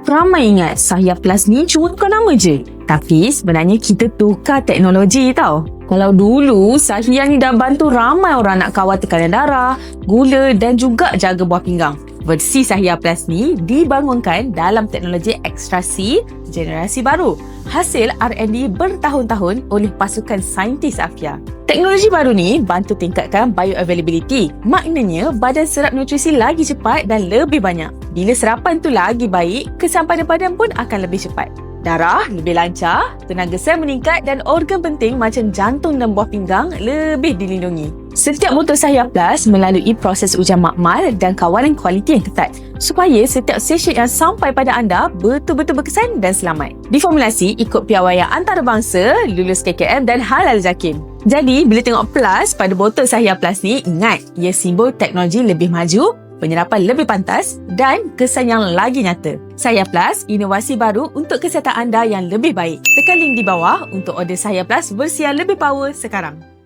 Ramai ingat Sahia Plus ni cuma tukar nama je. Tapi sebenarnya kita tukar teknologi tau. Kalau dulu Sahia ni dah bantu ramai orang nak kawal tekanan darah, gula dan juga jaga buah pinggang. Versi Sahia Plus ni dibangunkan dalam teknologi ekstraksi generasi baru. Hasil R&D bertahun-tahun oleh pasukan saintis Afia. Teknologi baru ni bantu tingkatkan bioavailability. Maknanya badan serap nutrisi lagi cepat dan lebih banyak. Bila serapan tu lagi baik, kesampanan badan pun akan lebih cepat. Darah lebih lancar, tenaga sel meningkat dan organ penting macam jantung dan buah pinggang lebih dilindungi. Setiap botol Sahia Plus melalui proses ujian makmal dan kawalan kualiti yang ketat supaya setiap sachet yang sampai pada anda betul-betul berkesan dan selamat. Diformulasi ikut piawaian antarabangsa, lulus KKM dan halal JAKIM. Jadi, bila tengok plus pada botol Sahia Plus ni, ingat ia simbol teknologi lebih maju, penyerapan lebih pantas dan kesan yang lagi nyata. Sahia Plus, inovasi baru untuk kesihatan anda yang lebih baik. Tekan link di bawah untuk order Sahia Plus versi yang lebih power sekarang.